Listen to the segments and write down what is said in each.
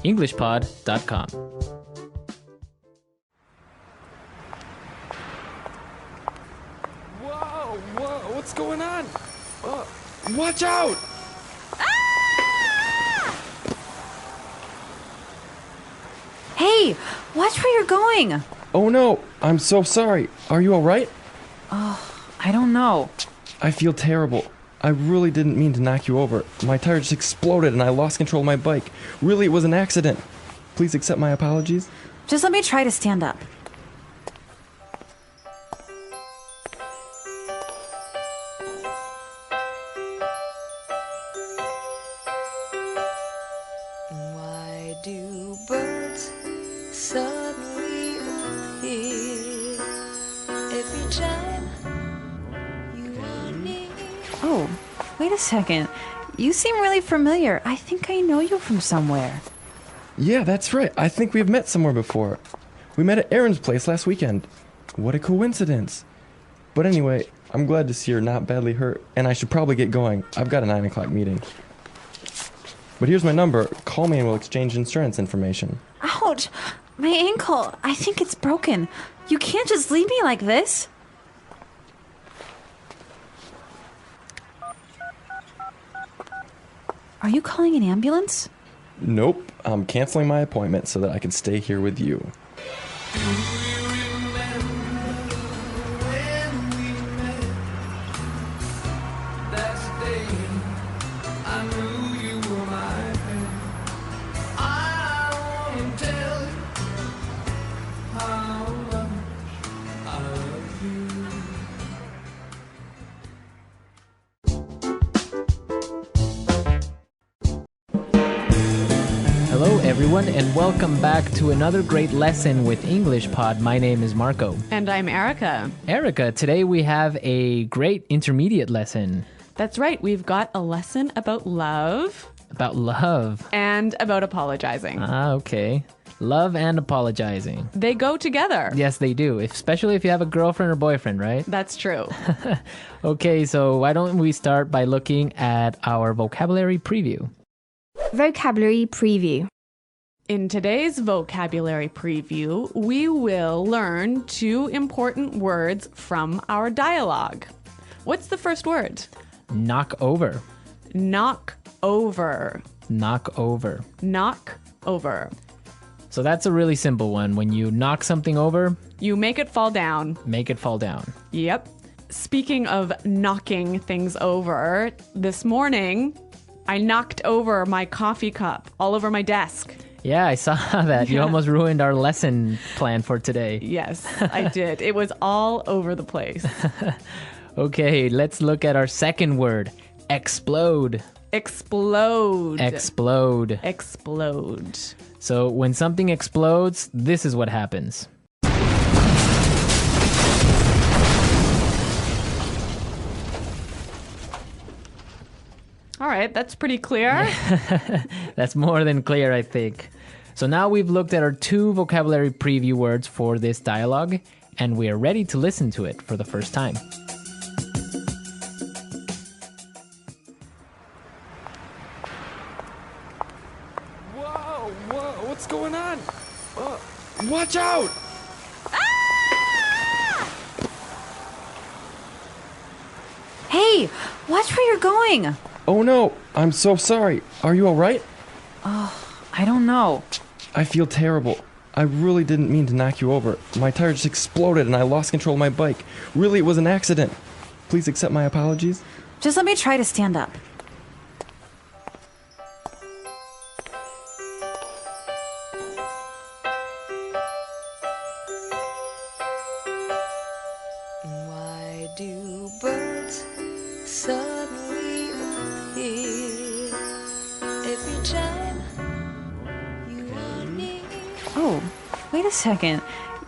EnglishPod.com. Whoa, what's going on? Watch out! Hey, watch where you're going. Oh no, I'm so sorry. Are you alright? I don't know. I feel terrible. I really didn't mean to knock you over. My tire just exploded and I lost control of my bike. Really, it was an accident. Please accept my apologies. Just let me try to stand up. Why do birds suddenly appear every time you are near? Oh, wait a second. You seem really familiar. I think I know you from somewhere. Yeah, that's right. I think we've met somewhere before. We met at Aaron's place last weekend. What a coincidence. But anyway, I'm glad to see you're not badly hurt, and I should probably get going. I've got a 9 o'clock meeting. But here's my number. Call me and we'll exchange insurance information. Ouch! My ankle. I think it's broken. You can't just leave me like this. Are you calling an ambulance? Nope, I'm canceling my appointment so that I can stay here with you. Hello, everyone, and welcome back to another great lesson with English Pod. My name is Marco. And I'm Erica. Erica, today we have a great intermediate lesson That's right. We've got a lesson about love about love. and about apologizing. Okay. Love and apologizing. They go together. Yes, they do, especially if you have a girlfriend or boyfriend, right? That's true. Okay, so why don't we start by looking at our vocabulary preview? Vocabulary preview. In today's vocabulary preview, we will learn 2 important words from our dialogue. What's the first word? Knock over. Knock over. Knock over. Knock over. So that's a really simple one. When you knock something over, You make it fall down. make it fall down. Yep. Speaking of knocking things over, this morning I knocked over my coffee cup all over my desk. Yeah, I saw that. You almost ruined our lesson plan for today. Yes, I did. It was all over the place. Okay, let's look at our second word. Explode. Explode. Explode. Explode. So when something explodes, this is what happens. All right, that's pretty clear. That's more than clear, I think. So now we've looked at our 2 vocabulary preview words for this dialogue, and we are ready to listen to it for the first time. Whoa, what's going on? Watch out! Hey, watch where you're going. Oh no, I'm so sorry. Are you alright? I don't know. I feel terrible. I really didn't mean to knock you over. My tire just exploded and I lost control of my bike. Really, it was an accident. Please accept my apologies. Just let me try to stand up. Why do birds suddenly appear every time you are near? Oh, wait a second.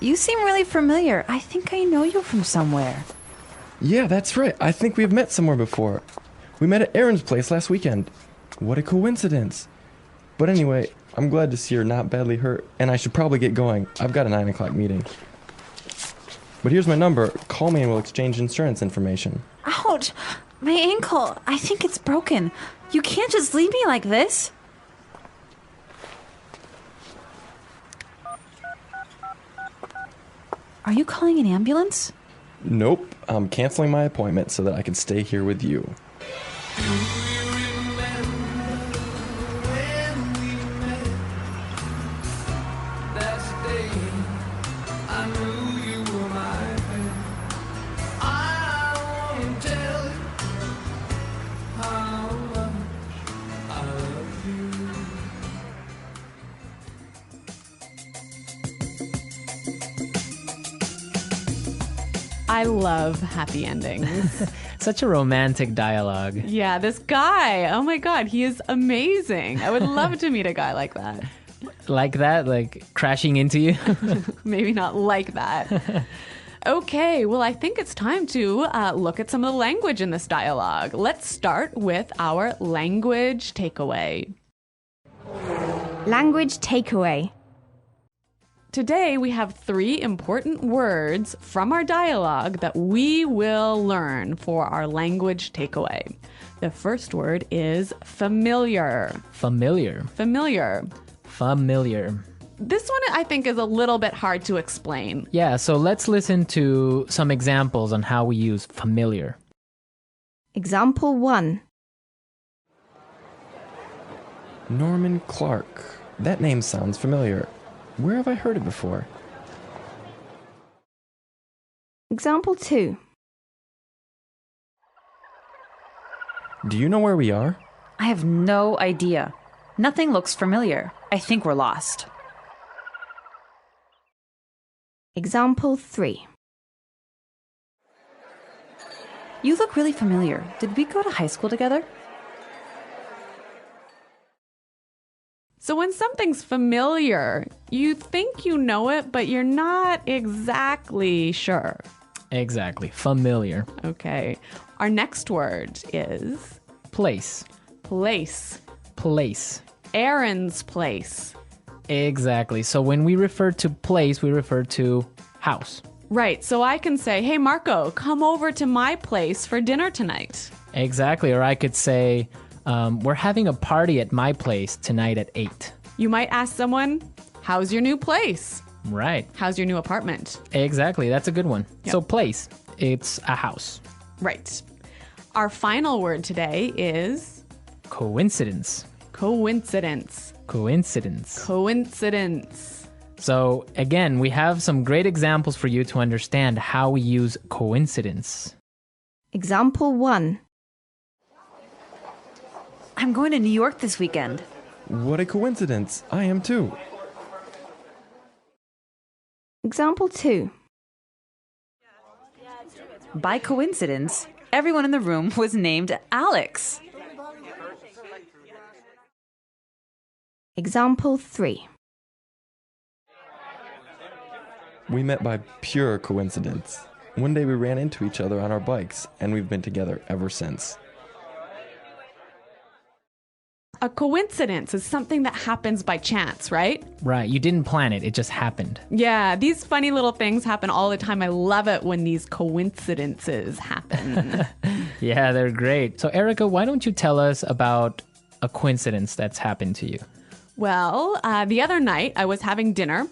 You seem really familiar. I think I know you from somewhere. Yeah, that's right. I think we've met somewhere before. We met at Aaron's place last weekend. What a coincidence. But anyway, I'm glad to see you're not badly hurt, and I should probably get going. I've got a 9 o'clock meeting. But here's my number. Call me and we'll exchange insurance information. Ouch! My ankle. I think it's broken. You can't just leave me like this. Are you calling an ambulance? Nope, I'm canceling my appointment so that I can stay here with you. I love happy endings. Such a romantic dialogue. Yeah, this guy. Oh my God, he is amazing. I would love to meet a guy like that. Like that, like crashing into you. Maybe not like that. Okay, well, I think it's time to look at some of the language in this dialogue. Let's start with our language takeaway. Language takeaway. Today, we have 3 important words from our dialogue that we will learn for our language takeaway. The first word is familiar. Familiar. Familiar. Familiar. This one, I think, is a little bit hard to explain. Yeah, so let's listen to some examples on how we use familiar. Example 1. Norman Clark. That name sounds familiar. Where have I heard it before? Example 2. Do you know where we are? I have no idea. Nothing looks familiar. I think we're lost. Example 3. You look really familiar. Did we go to high school together? So when something's familiar, you think you know it, but you're not exactly sure. Exactly. Familiar. Okay. Our next word is Place. place. Place. Aaron's place. Exactly. So when we refer to place, we refer to house. Right. So I can say, hey, Marco, come over to my place for dinner tonight. Exactly. Or I could say, we're having a party at my place tonight at 8. You might ask someone, how's your new place? Right. How's your new apartment? Exactly. That's a good one. Yep. So place, it's a house. Right. Our final word today is Coincidence. coincidence. Coincidence. Coincidence. So again, we have some great examples for you to understand how we use coincidence. Example 1. I'm going to New York this weekend. What a coincidence. I am too. Example 2. By coincidence, everyone in the room was named Alex. Example 3. We met by pure coincidence. One day we ran into each other on our bikes, and we've been together ever since. A coincidence is something that happens by chance, right? Right. You didn't plan it. It just happened. Yeah, these funny little things happen all the time. I love it when these coincidences happen. Yeah, they're great. So Erica, why don't you tell us about a coincidence that's happened to you? Well, the other night I was having dinner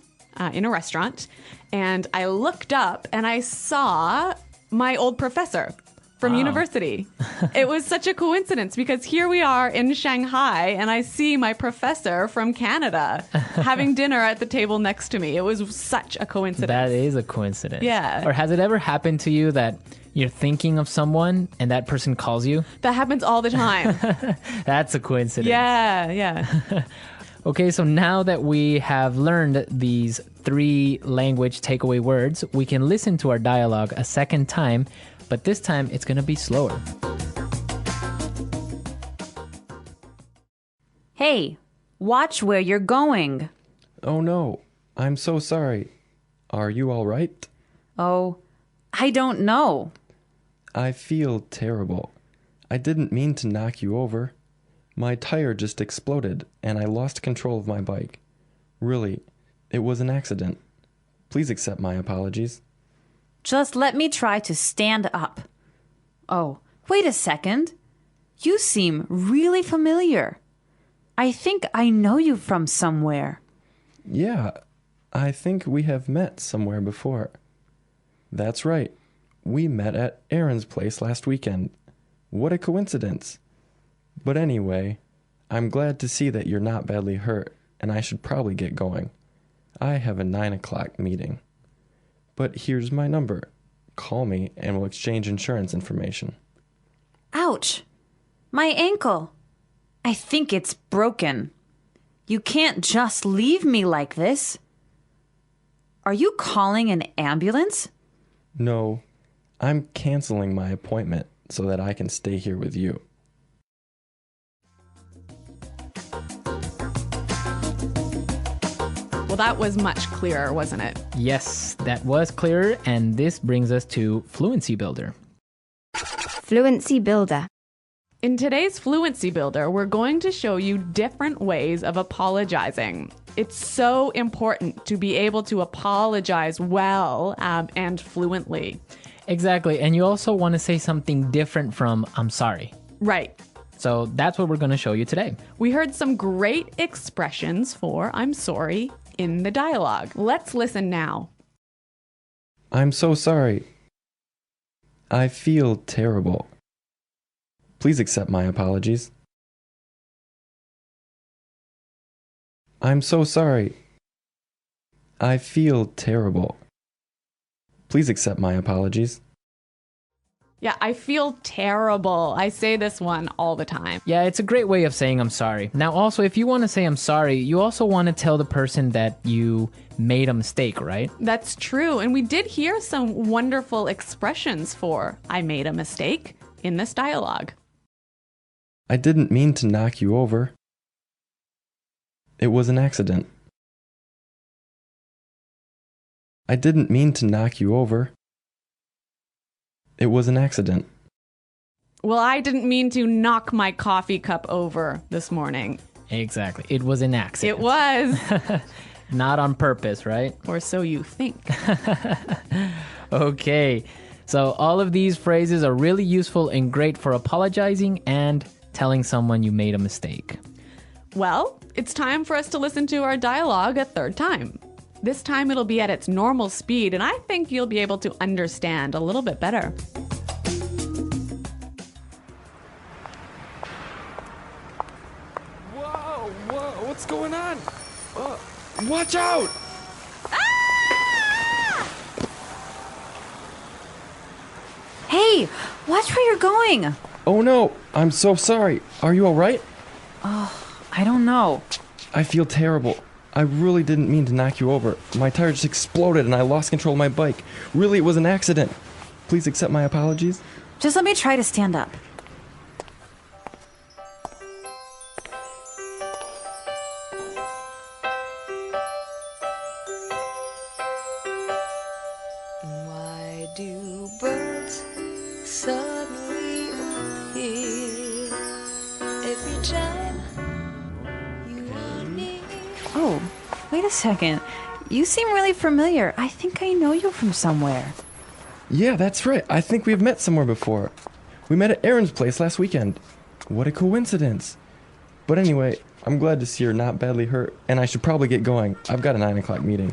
in a restaurant and I looked up and I saw my old professor from university. It was such a coincidence because here we are in Shanghai and I see my professor from Canada having dinner at the table next to me. It was such a coincidence. That is a coincidence. Yeah. Or has it ever happened to you that you're thinking of someone and that person calls you? That happens all the time. That's a coincidence. Yeah. Okay, so now that we have learned these 3 language takeaway words, we can listen to our dialogue a second time, but this time it's going to be slower. Hey, watch where you're going. Oh no, I'm so sorry. Are you all right? Oh, I don't know. I feel terrible. I didn't mean to knock you over. My tire just exploded and I lost control of my bike. Really, it was an accident. Please accept my apologies. Just let me try to stand up. Oh, wait a second. You seem really familiar. I think I know you from somewhere. Yeah, I think we have met somewhere before. That's right. We met at Aaron's place last weekend. What a coincidence. But anyway, I'm glad to see that you're not badly hurt, and I should probably get going. I have a 9 o'clock meeting. But here's my number. Call me and we'll exchange insurance information. Ouch! My ankle. I think it's broken. You can't just leave me like this. Are you calling an ambulance? No, I'm canceling my appointment so that I can stay here with you. Well, that was much clearer, wasn't it? Yes, that was clearer, and this brings us to Fluency Builder. Fluency Builder. In today's Fluency Builder, we're going to show you different ways of apologizing. It's so important to be able to apologize well and fluently. Exactly, and you also want to say something different from I'm sorry. Right. So that's what we're going to show you today. We heard some great expressions for I'm sorry in the dialogue. Let's listen now. I'm so sorry. I feel terrible. Please accept my apologies. I'm so sorry. I feel terrible. Please accept my apologies. Yeah, I feel terrible. I say this one all the time. Yeah, it's a great way of saying I'm sorry. Now, also, if you want to say I'm sorry, you also want to tell the person that you made a mistake, right? That's true. And we did hear some wonderful expressions for I made a mistake in this dialogue. I didn't mean to knock you over. It was an accident. I didn't mean to knock you over. It was an accident. Well, I didn't mean to knock my coffee cup over this morning. Exactly. It was an accident. It was. Not on purpose, right? Or so you think. Okay. So all of these phrases are really useful and great for apologizing and telling someone you made a mistake. Well, it's time for us to listen to our dialogue a third time. This time it'll be at its normal speed, and I think you'll be able to understand a little bit better. Whoa, what's going on? Watch out! Hey, watch where you're going. Oh no, I'm so sorry. Are you alright? I don't know. I feel terrible. I really didn't mean to knock you over. My tire just exploded and I lost control of my bike. Really, it was an accident. Please accept my apologies. Just let me try to stand up. Why do birds suddenly appear every time you are near? Oh, wait a second. You seem really familiar. I think I know you from somewhere. Yeah, that's right. I think we've met somewhere before. We met at Aaron's place last weekend. What a coincidence. But anyway, I'm glad to see you're not badly hurt, and I should probably get going. I've got a 9 o'clock meeting.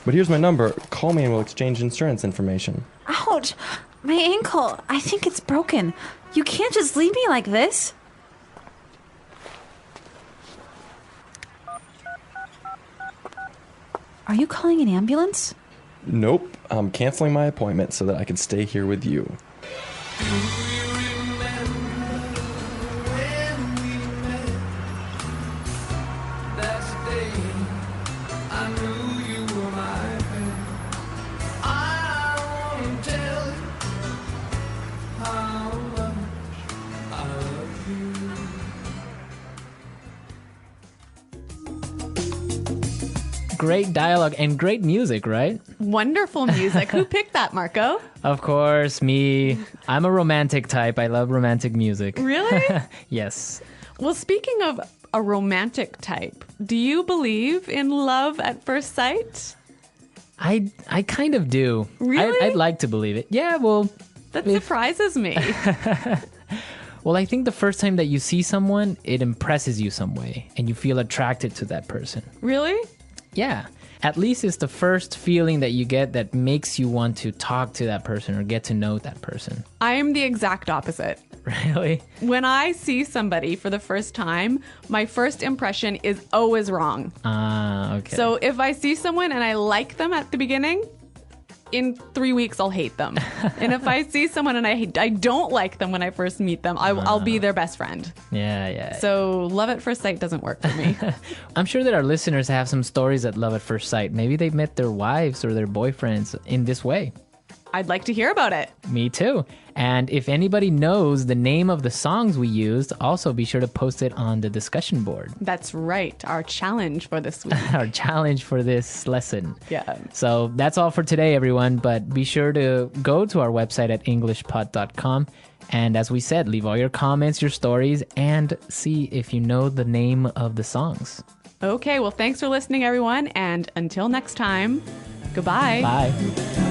But here's my number. Call me and we'll exchange insurance information. Ouch! My ankle. I think it's broken. You can't just leave me like this. Are you calling an ambulance? Nope, I'm canceling my appointment so that I can stay here with you. Great dialogue and great music, right? Wonderful music. Who picked that, Marco? Of course, me. I'm a romantic type. I love romantic music. Really? Yes. Well, speaking of a romantic type, do you believe in love at first sight? I kind of do. Really? I'd like to believe it. Yeah, well, That surprises me. I think the first time that you see someone, it impresses you some way and you feel attracted to that person. Really? Yeah. At least it's the first feeling that you get that makes you want to talk to that person or get to know that person. I am the exact opposite. Really? When I see somebody for the first time, my first impression is always wrong. Okay. So if I see someone and I like them at the beginning, in 3 weeks I'll hate them. And if I see someone and I don't like them when I first meet them, I'll be their best friend. Yeah. So love at first sight doesn't work for me. I'm sure that our listeners have some stories at love at first sight. Maybe they met their wives or their boyfriends in this way. I'd like to hear about it. Me too. And if anybody knows the name of the songs we used, also be sure to post it on the discussion board. That's right. Our challenge for this week. Our challenge for this lesson. Yeah. So that's all for today, everyone. But be sure to go to our website at englishpod.com. And as we said, leave all your comments, your stories, and see if you know the name of the songs. Okay, well, thanks for listening, everyone. And until next time, goodbye. Bye.